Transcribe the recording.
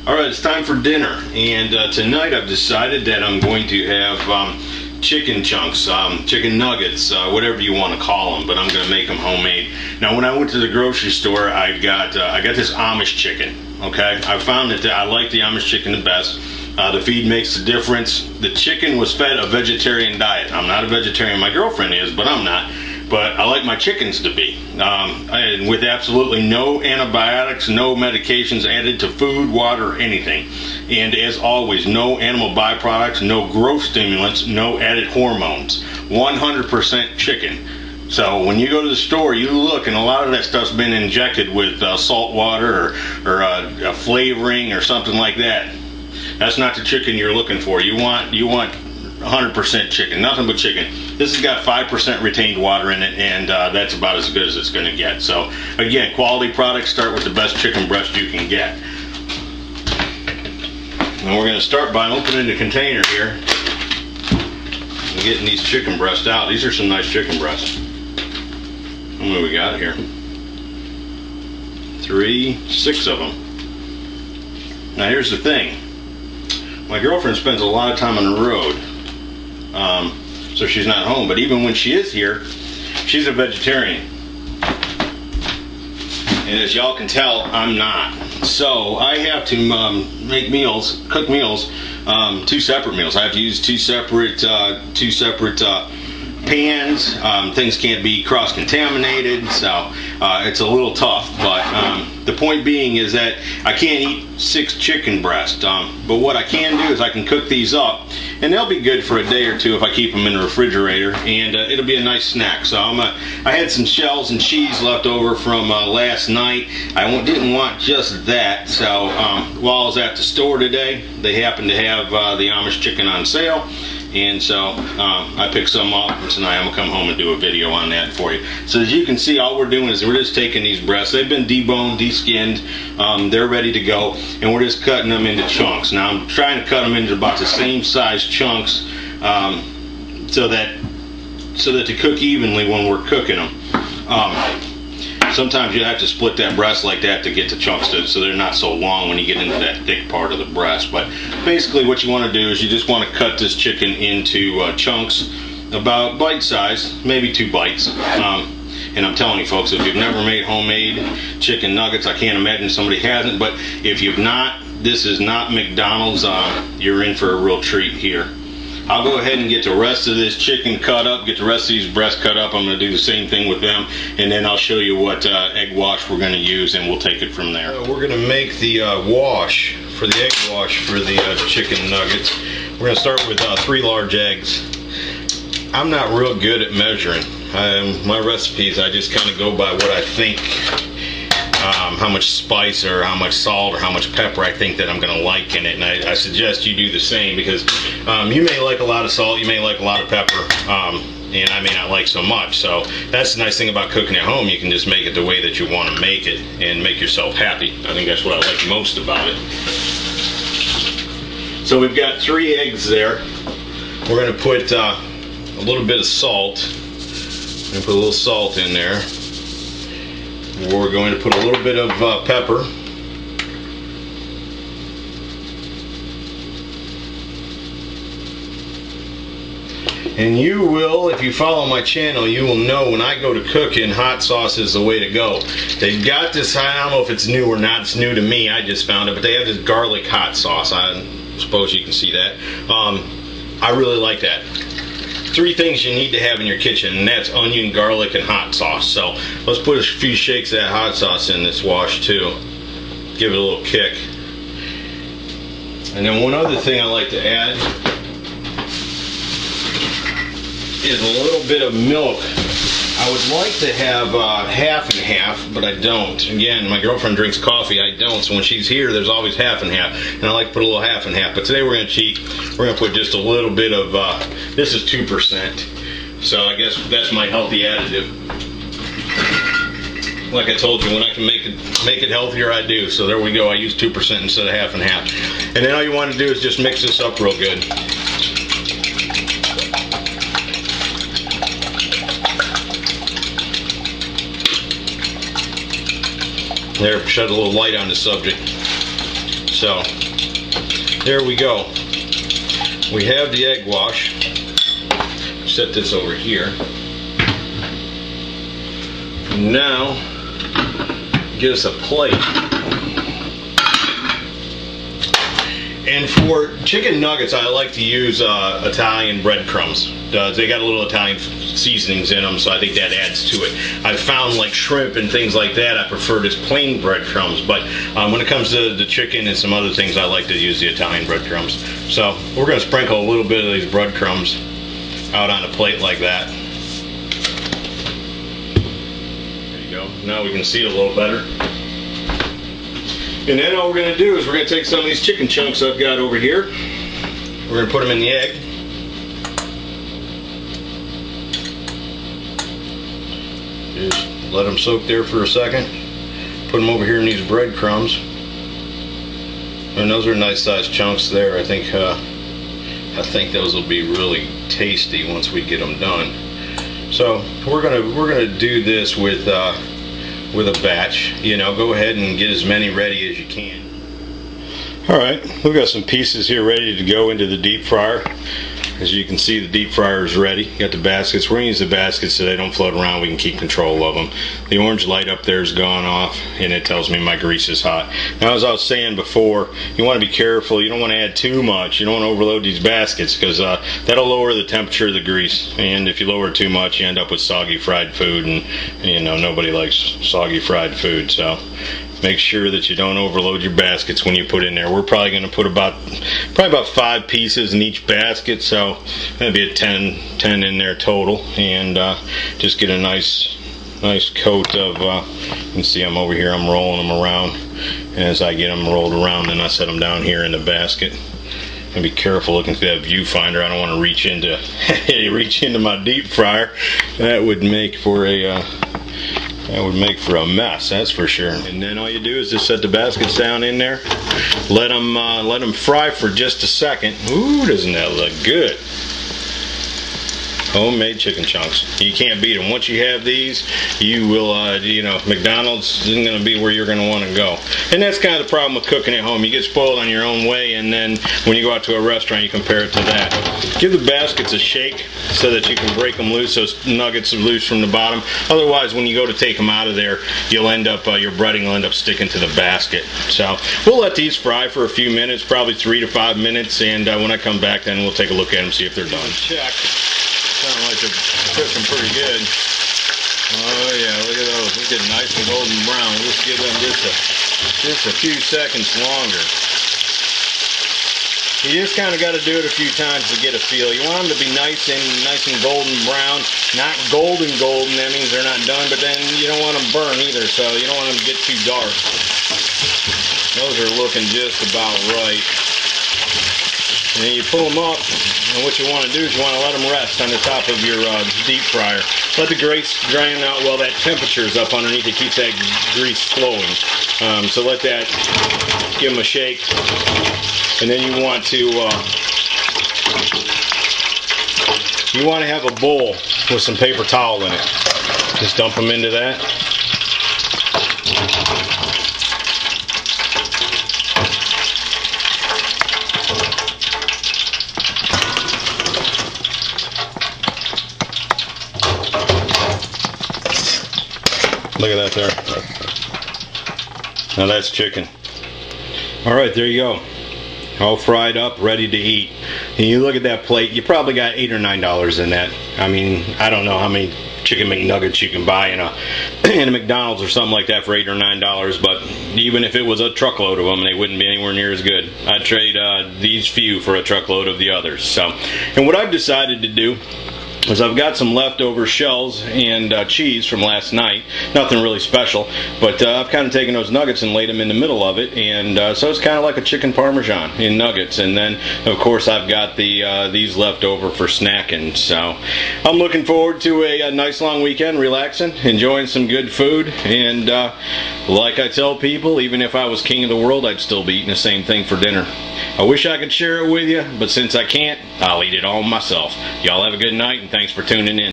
Alright, it's time for dinner, and tonight I've decided that I'm going to have chicken chunks, chicken nuggets, whatever you want to call them, but I'm going to make them homemade. Now, when I went to the grocery store, I got this Amish chicken, okay? I found that I like the Amish chicken the best. The feed makes the difference. The chicken was fed a vegetarian diet. I'm not a vegetarian, my girlfriend is, but I'm not. But I like my chickens to be. And with absolutely no antibiotics, no medications added to food, water, or anything. And as always, no animal byproducts, no growth stimulants, no added hormones. 100% chicken. So when you go to the store, you look, and a lot of that stuff's been injected with salt water or a flavoring or something like that. That's not the chicken you're looking for. You want 100% chicken, nothing but chicken. This has got 5% retained water in it, and that's about as good as it's going to get. So again, quality products, start with the best chicken breast you can get. And we're going to start by opening the container here and getting these chicken breasts out. These are some nice chicken breasts. What do we got here? 6 of them. Now here's the thing. My girlfriend spends a lot of time on the road, so she's not home. But even when she is here, she's a vegetarian. And as y'all can tell, I'm not. So I have to make meals, cook meals, 2 separate meals. I have to use two separate pans. Things can't be cross-contaminated, so it's a little tough. But the point being is that I can't eat 6 chicken breasts. But what I can do is I can cook these up, and they'll be good for a day or 2 if I keep them in the refrigerator, and it'll be a nice snack. So I had some shells and cheese left over from last night. I didn't want just that, so while I was at the store today, they happened to have the Amish chicken on sale. And so I picked some up, and tonight I'm going to come home and do a video on that for you. So as you can see, all we're doing is we're just taking these breasts. They've been deboned, deskinned, they're ready to go, and we're just cutting them into chunks. Now I'm trying to cut them into about the same size chunks so that they cook evenly when we're cooking them. Sometimes you have to split that breast like that to get the chunks so they're not so long when you get into that thick part of the breast. But basically what you want to do is you just want to cut this chicken into chunks about bite size, maybe 2 bites. And I'm telling you folks, if you've never made homemade chicken nuggets, I can't imagine somebody hasn't, but if you've not, this is not McDonald's. You're in for a real treat here. I'll go ahead and get the rest of this chicken cut up, get the rest of these breasts cut up. I'm going to do the same thing with them, and then I'll show you what egg wash we're going to use, and we'll take it from there. We're going to make the wash for the egg wash for the chicken nuggets. We're going to start with 3 large eggs. I'm not real good at measuring. My recipes, I just kind of go by what I think, how much spice or how much salt or how much pepper I think that I'm going to like in it, and I suggest you do the same, because you may like a lot of salt, you may like a lot of pepper, and I may not like so much. So that's the nice thing about cooking at home. You can just make it the way that you want to make it and make yourself happy. I think that's what I like most about it. So we've got 3 eggs there. We're going to put a little bit of salt. I'm going to put a little salt in there. We're going to put a little bit of pepper. And you will, if you follow my channel, you will know when I go to cooking, hot sauce is the way to go. They've got this, I don't know if it's new or not, it's new to me, I just found it, but they have this garlic hot sauce. I suppose you can see that. I really like that. 3 things you need to have in your kitchen, and that's onion, garlic, and hot sauce. So let's put a few shakes of that hot sauce in this wash too. Give it a little kick. And then one other thing I like to add is a little bit of milk. I would like to have half and half, but I don't. Again, my girlfriend drinks coffee, I don't, so when she's here there's always half and half, and I like to put a little half and half. But today we're going to cheat. We're going to put just a little bit of, this is 2%, so I guess that's my healthy additive. Like I told you, when I can make it healthier, I do. So there we go, I use 2% instead of half and half. And then all you want to do is just mix this up real good. There, shed a little light on the subject. So there we go. We have the egg wash. Set this over here. Now get us a plate. And for chicken nuggets, I like to use Italian breadcrumbs. They got a little Italian seasonings in them, so I think that adds to it. I've found like shrimp and things like that, I prefer just plain breadcrumbs. But when it comes to the chicken and some other things, I like to use the Italian breadcrumbs. So we're going to sprinkle a little bit of these breadcrumbs out on a plate like that. There you go. Now we can see it a little better. And then all we're going to do is we're going to take some of these chicken chunks I've got over here. We're going to put them in the egg. Just let them soak there for a second. Put them over here in these breadcrumbs. And those are nice sized chunks there. I think those will be really tasty once we get them done. So we're gonna do this with a batch. You know, go ahead and get as many ready as you can. All right, we've got some pieces here ready to go into the deep fryer. As you can see, the deep fryer is ready. You got the baskets. We're going to use the baskets so they don't float around. We can keep control of them. The orange light up there is gone off, and it tells me my grease is hot. Now, as I was saying before, you want to be careful. You don't want to add too much. You don't want to overload these baskets because that'll lower the temperature of the grease. And if you lower it too much, you end up with soggy fried food, and you know, nobody likes soggy fried food. So make sure that you don't overload your baskets when you put in there. We're probably going to put about 5 pieces in each basket, so that'd be a 10 in there total, and just get a nice coat of you can see I'm over here, I'm rolling them around, and as I get them rolled around, then I set them down here in the basket. And be careful looking through that viewfinder. I don't want to reach into my deep fryer. That would make for a mess, that's for sure. And then all you do is just set the baskets down in there, let them fry for just a second. Ooh, doesn't that look good? Homemade chicken chunks. You can't beat them. Once you have these, you will, you know, McDonald's isn't going to be where you're going to want to go. And that's kind of the problem with cooking at home. You get spoiled on your own way, and then when you go out to a restaurant, you compare it to that. Give the baskets a shake so that you can break them loose, so nuggets are loose from the bottom. Otherwise, when you go to take them out of there, you'll end up, your breading will end up sticking to the basket. So we'll let these fry for a few minutes, probably 3 to 5 minutes, and when I come back, then we'll take a look at them, see if they're done. Check. Sound like they're cooking pretty good. Oh yeah, look at those. They're getting nice and golden brown. We'll just give them just a few seconds longer. You just kind of got to do it a few times to get a feel. You want them to be nice and golden brown, not golden. That means they're not done, but then you don't want them burn either, so you don't want them to get too dark. Those are looking just about right. And then you pull them up, and what you want to do is you want to let them rest on the top of your deep fryer. Let the grease drain out while that temperature is up underneath. It keeps that grease flowing. So let that, give them a shake. And then you want to have a bowl with some paper towel in it. Just dump them into that. Look at that there. Now that's chicken. Alright, there you go. All fried up, ready to eat. And you look at that plate, you probably got $8 or $9 in that. I mean, I don't know how many chicken McNuggets you can buy in a McDonald's or something like that for $8 or $9, but even if it was a truckload of them, they wouldn't be anywhere near as good. I'd trade these few for a truckload of the others. So, and what I've decided to do is I've got some leftover shells and cheese from last night. Nothing really special, but I've kind of taken those nuggets and laid them in the middle of it, and so it's kind of like a chicken parmesan in nuggets. And then, of course, I've got these left over for snacking. So I'm looking forward to a nice long weekend, relaxing, enjoying some good food, and like I tell people, even if I was king of the world, I'd still be eating the same thing for dinner. I wish I could share it with you, but since I can't, I'll eat it all myself. Y'all have a good night, and thanks for tuning in.